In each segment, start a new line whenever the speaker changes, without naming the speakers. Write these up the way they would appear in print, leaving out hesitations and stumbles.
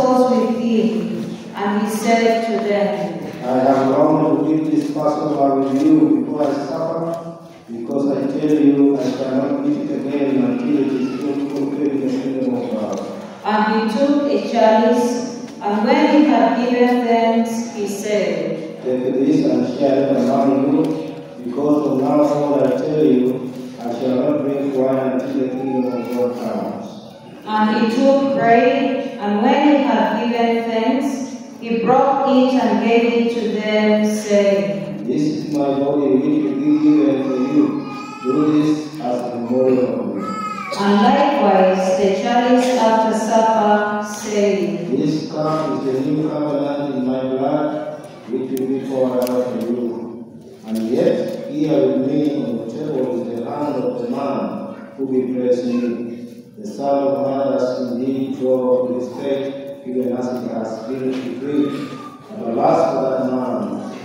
was with him, and he said to them,
I have longed to eat this Passover with you before I suffer, because I tell you, I shall not eat it again until it is fulfilled in the kingdom of God.
And he took a chalice, and when he had given thanks, he said,
Take this and share it among you, because from now on I tell you, I shall not drink wine until the kingdom of God comes.
And he took bread, and when he had given thanks, he broke it and gave it to them, saying,
This is my body which will be given for you. Do this as a memorial of me.
And likewise the chalice after supper, saying,
This cup is the new covenant in my blood, which will be poured out for you. And yet, here with me on the table is the hand of the man who betrays me. The Son of Man has indeed drove with his faith, even as it has been decreed. And alas for that man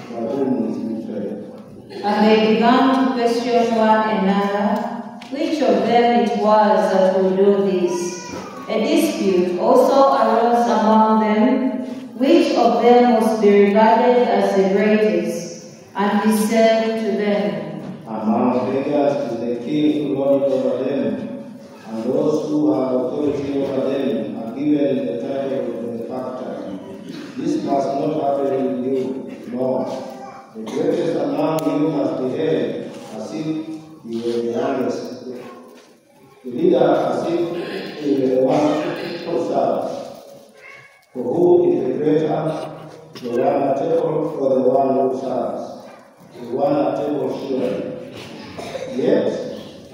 by whom he is betrayed.
And they began to question one another, which of them it was that would do this. A dispute also arose among them, which of them was to be regarded as the greatest. And he said to them,
Among beggars is the king who lords it over them, and those who have authority over them are given the title of benefactor. This must not happen with you, no. The greatest among you must behave as if you were the youngest. The leader as if he were the one who serves. For who is the greater, the one at table or the one who serves? The one at table surely. Yet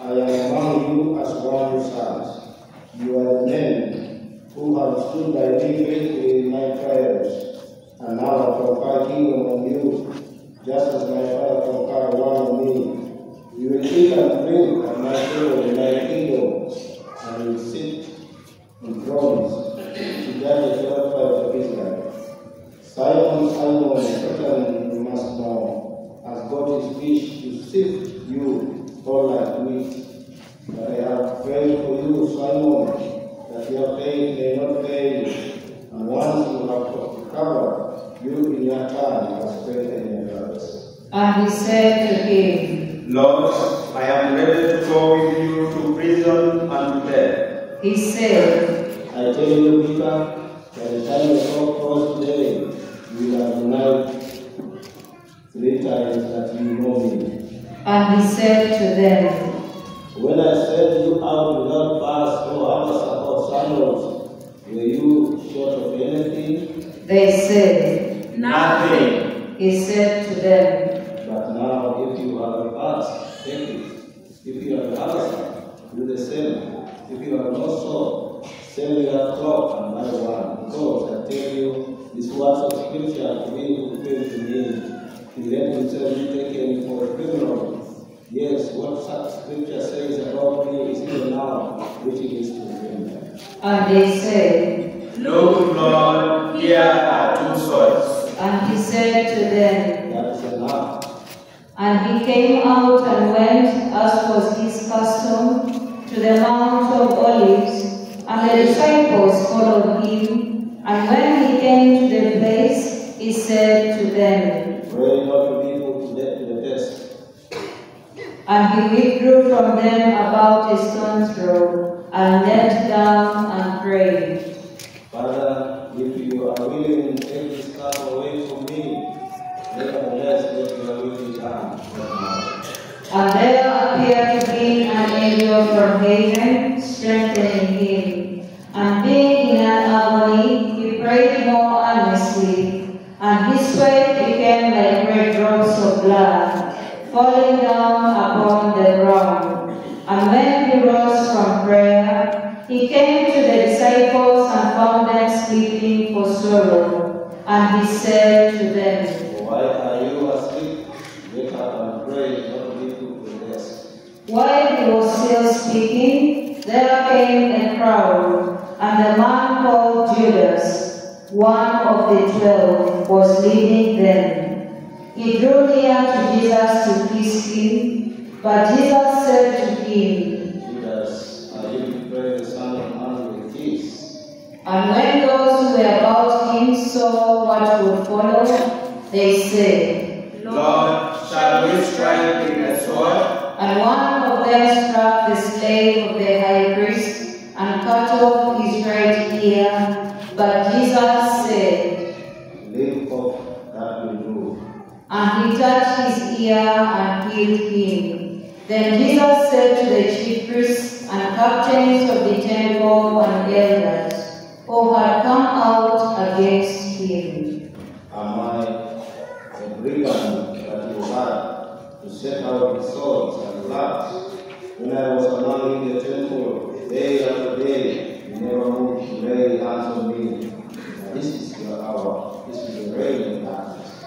I am among you as one who serves. You are the men who have stood by me faithfully in my trials, and now I confer kingdom on you, just as my Father conferred one on me. You will eat and drink at my table in my kingdom, and you will sit in thrones to judge the 12 tribes of Israel. Simon, Simon, Satan, you must know, has got his fish to sift you all like wheat. But I have prayed for you, Simon, that your faith may not fail, and once you have recovered, you in your turn have strengthened your brothers.
and he said to him,
Lord, I am ready to go with you to prison and to death.
He said,
I tell you, Peter, by the time the cock crows today, you will deny 3 times that you know me.
and he said to them,
When I sent you out without pass or other sandals, were you short of anything?
They said,
Nothing.
He said to them,
But now, if you have a pass, take it. If you have other, do the same. If you have not so, sell your cloak and buy one. Because I tell you, this words of scripture will be fulfilled to me. He let himself be taken for a criminal. Yes, what such scripture says about me is even now, which it is fulfilled.
and they said,
Look, Lord, here are 2 swords.
and he said to them,
That is enough.
and he came out and went, as was his custom, to the Mount of Olives, and the disciples followed him. And when he came to the place, he said to them,
Pray not to be put to the test.
and he withdrew from them about a stone's throw, and knelt down and prayed.
Father, if you are willing to take this cup away from me, nevertheless let your will be done.
And there appeared to him an angel from heaven, strengthening him. And being in an agony, he prayed more earnestly, and his sweat became like great drops of blood, falling down upon the ground. And when he rose from prayer, he came to the disciples and found them sleeping for sorrow. And he said to them,
Why are you asleep? Get up and pray, not to be put to death.
While he was still speaking, there came a crowd, and the man called Judas, one of the 12, was leading them. He drew near to Jesus to kiss him, but Jesus said to him,
Judas, are you to pray the Son of Man with this?
And when those who were about him saw what would follow, they said,
Lord, shall we strike with the sword?
And one of them struck the slave of the high priest and cut off his right ear. But Jesus said,
Leave off that will do.
and he touched his ear and healed him. Then Jesus said to the chief priests and captains of the temple and elders who had come out against him,
Am I a brigand that you had to set out with swords and clubs? When I was among the temple day after day, you never moved to lay hands on me. Now this is your hour. This is the reign of darkness.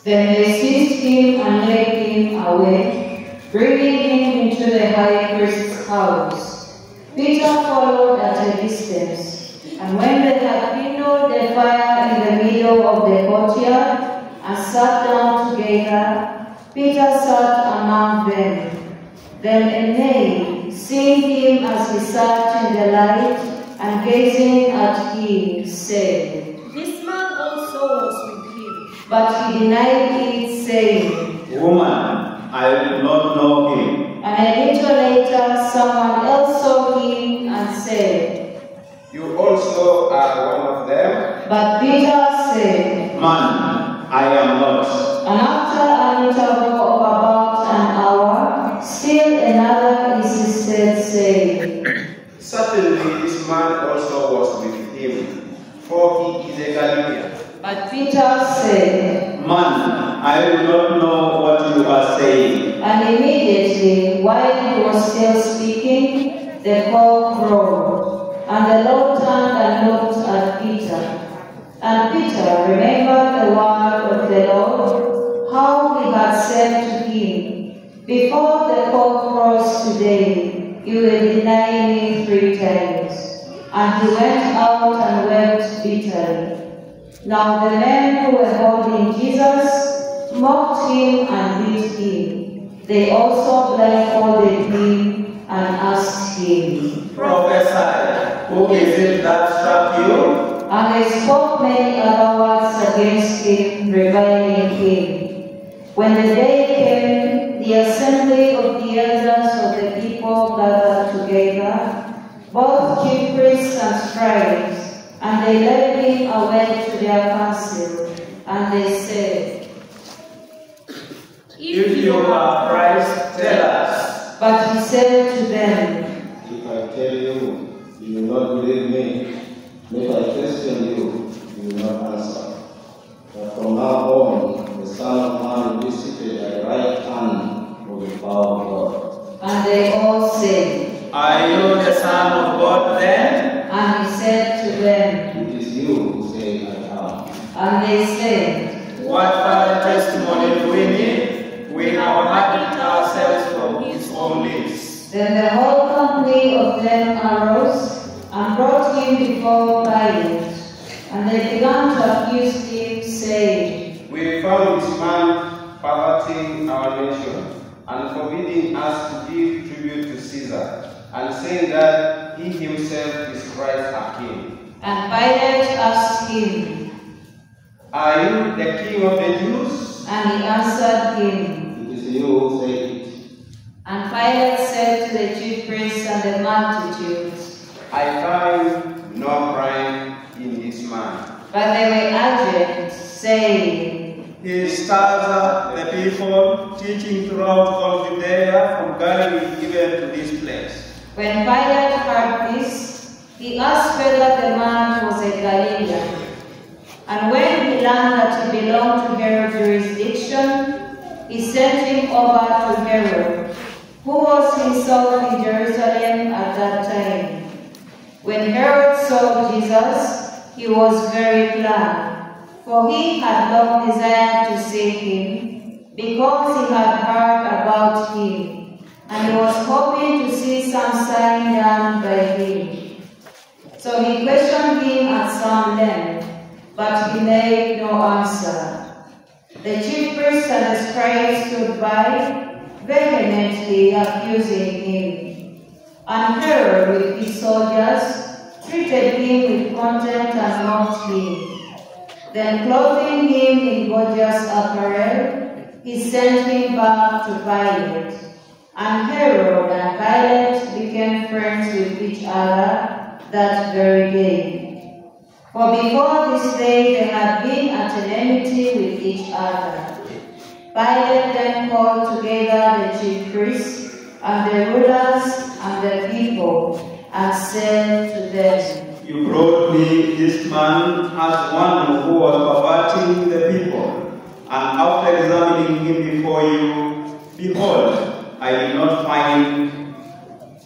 Then they seized him and led him away, bringing him into the high priest's house. Peter followed at a distance, and when they had kindled the fire in the middle of the courtyard and sat down together, Peter sat among them. Then a maid, seeing him as he sat in the light and gazing at him, said,
This man also was with him.
but he denied it, saying,
Woman, I do not know him.
And a little later, someone else saw him and said,
You also are one of them?
but Peter said,
Man, I am not.
and after an interval of about an hour, still another insisted, saying,
Certainly this man also was with him, for he is a Galilean.
but Peter said,
Man, I do not know what you are saying.
and immediately, while he was still speaking, the cock crowed, and the Lord turned and looked at Peter. And Peter remembered the word of the Lord, how he had said to him, Before the cock crows today, you will deny me 3 times. And he went out and wept bitterly. Now the men who were holding Jesus mocked him and beat him. They also blindfolded him and asked him,
Prophesy, who is it that struck you?
And they spoke many other words against him, reviling him. When the day came, the assembly of the elders of the people gathered together, both chief priests and scribes, and they led him away to their council, and they said,
If you are Christ, tell us.
But he said to them,
If I tell you, you will not believe me. If I question you, you will not answer. But from now on, the Son of Man will be seated at the right hand of the power of God.
and they all said,
Are you the Son of God then?
and he said to them,
It is you who say I am.
and they said,
What further testimony do we need? We have heard it ourselves from his own lips.
Then the whole company of them arose and brought him before Pilate, and they began to accuse him, saying,
We found this man perverting our nation and forbidding us to give tribute to Caesar, and saying that he himself is Christ our King.
And Pilate asked him,
Are you the King of the Jews?
and he answered him.
It is you who say it.
And Pilate said to the chief priests and the multitudes,
I find no crime in this man.
but they were urgent, saying,
He stirs the people, teaching throughout all Judea, from Galilee even to this place.
When Pilate heard this, he asked whether the man was a Galilean. And when he learned that he belonged to Herod's jurisdiction, he sent him over to Herod, who was himself in Jerusalem at that time. When Herod saw Jesus, he was very glad, for he had long desired to see him, because he had heard about him, and he was hoping to see some sign done by him. So he questioned him at some length, but he made no answer. The chief priests and the scribes stood by, vehemently accusing him. And Herod, with his soldiers, treated him with contempt and mocked him. Then clothing him in gorgeous apparel, he sent him back to Pilate. And Herod and Pilate became friends with each other that very day. For before this day they had been at enmity with each other. Pilate then called together the chief priests and the rulers and the people, and said to them,
You brought me this man as one who was perverting the people, and after examining him before you, behold, I did not find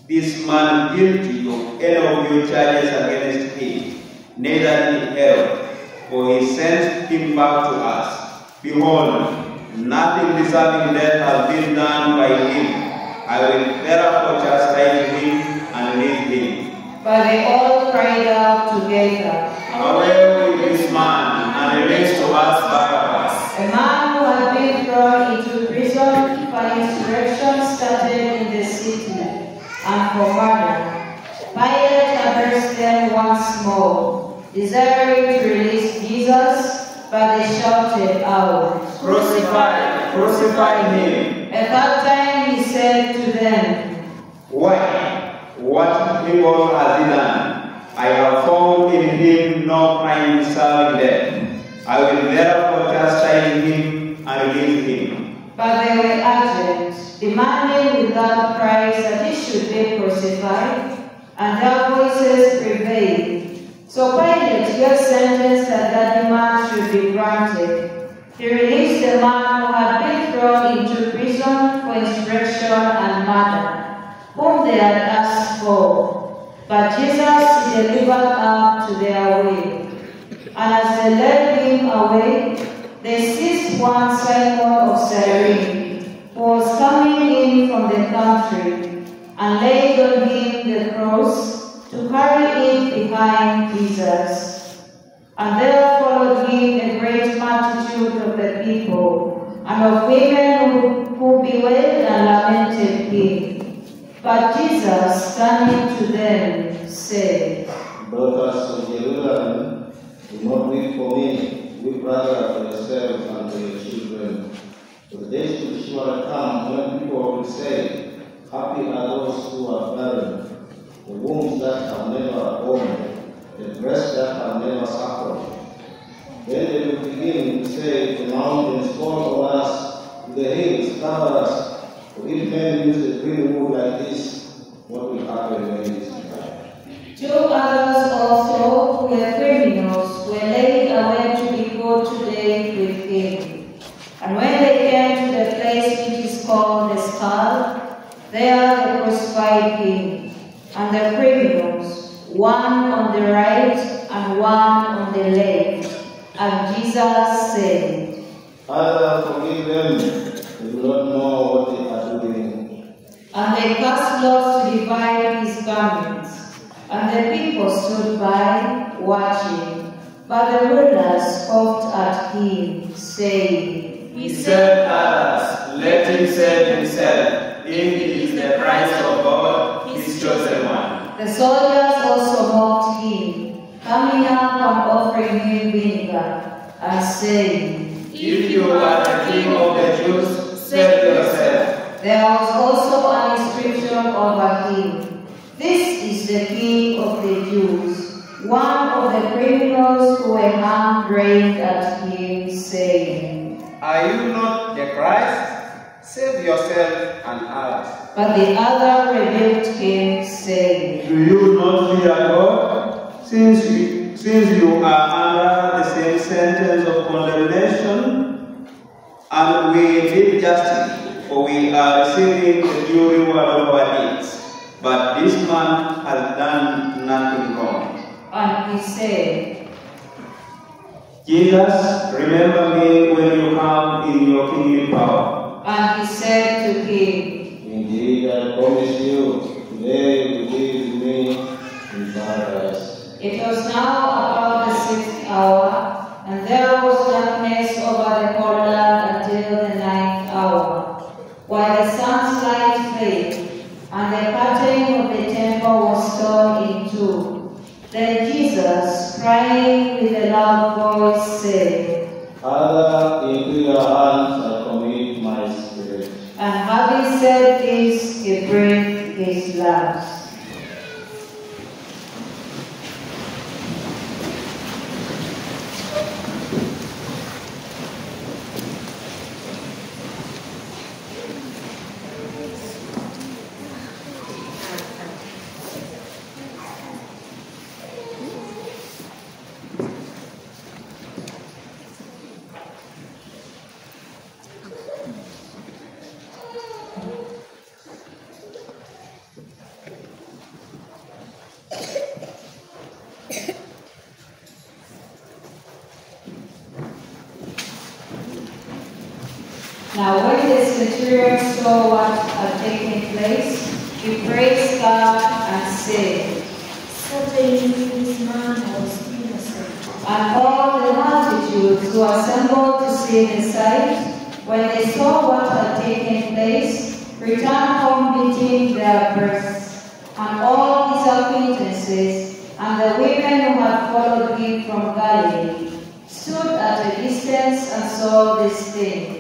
this man guilty of any of your charges against him, neither did Herod, for he sent him back to us. Behold, nothing deserving death has been done by him. I will therefore chastise him and release him.
But they all cried out together,
Away with this man, and release to us Barabbas.
A man who had been thrown into prison for insurrection started in the city, and for murder. Pilate addressed them once more, desiring to release Jesus, but they shouted out,
Crucify, crucify him.
A third time he said to them,
Why? What evil has he done? I have found in him no crime deserving death. I will therefore chastise him and release him.
But they were urgent, demanding with loud cries that he should be crucified, and their voices prevailed. So Pilate gave sentence that demand should be granted. He released the man who had been thrown into prison for insurrection and murder, whom they had asked for. But Jesus he delivered up to their will. And as they led him away, they seized one Simon of Cyrene, who was coming in from the country, and laid on him the cross to carry it behind Jesus. And there followed him a great multitude of the people, and of women who bewailed and lamented him. But Jesus, turning to them, said,
Daughters of Jerusalem, do not weep for me, weep rather for yourselves and for your children. For the days will surely come when people will say, Happy are those who are barren, the wombs that have never borne, the breasts that have never suckled. Then they will begin to say, The mountains fall on us, the hills cover us. For if men use the green wood like this, what will happen when it is dry?
2 others also, who were criminals, were laid away to be put to death with him. And when they came to the place which is called the Skull, there they crucified him, and the criminals, one on the right and one on the left. And Jesus said,
Father, forgive them, they do not know what they are doing.
And they cast lots to divide his garments. And the people stood by, watching. But the rulers scoffed at him, saying,
He said others, let him save himself. If he is the Christ of God, his chosen one.
The soldiers also mocked him, coming up and offering him vinegar, and saying,
If you are the king of the Jews, save yourself.
There was also an inscription over him, This is the King of the Jews. One of the criminals who were hung railed at him, saying,
Are you not the Christ? Save yourself and us.
But the other rebuked him, saying,
Do you not fear God? Since you are under the same sentence of condemnation, and we did justly, for we are receiving the due reward of our deeds. But this man has done nothing wrong.
And he said,
Jesus, remember me when you come in your kingly power.
And he said to him,
Indeed, I promise you, today you will be with me in paradise.
It was now about the 6th hour, and there was darkness over the whole land until the 9th hour, while the sun's light faded, and the curtain of the temple was torn in two. The voice said,
Father, into your hands I commit my spirit.
and having said this, he breathed his last. Now when the centurion saw what had taken place, he praised God and said,
Certainly this man was innocent.
and all the multitude who assembled to see the sight, when they saw what had taken place, returned home beating their breasts. And all his acquaintances and the women who had followed him from Galilee stood at a distance and saw these things.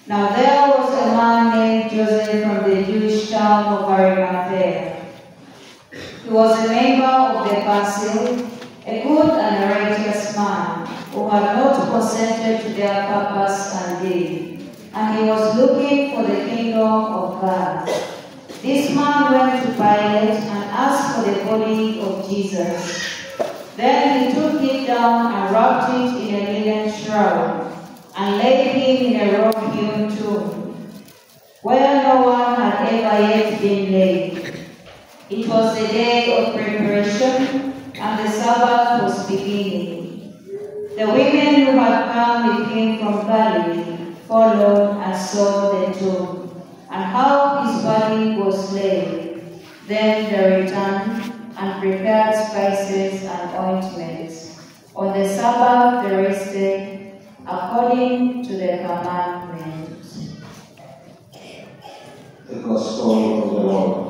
Now there was a man named Joseph from the Jewish town of Arimathea. He was a member of the council, a good and a righteous man, who had not consented to their purpose and deed, and he was looking for the kingdom of God. This man went to Pilate and asked for the body of Jesus. Then he took it down and wrapped it in a linen shroud, and laid him in a rock-hewn tomb, where no one had ever yet been laid. It was the day of preparation, and the Sabbath was beginning. The women who had come with him from Galilee followed and saw the tomb, and how his body was laid. Then they returned and prepared spices and ointments. On the Sabbath they rested, according to the commandment.
The Gospel of the Lord.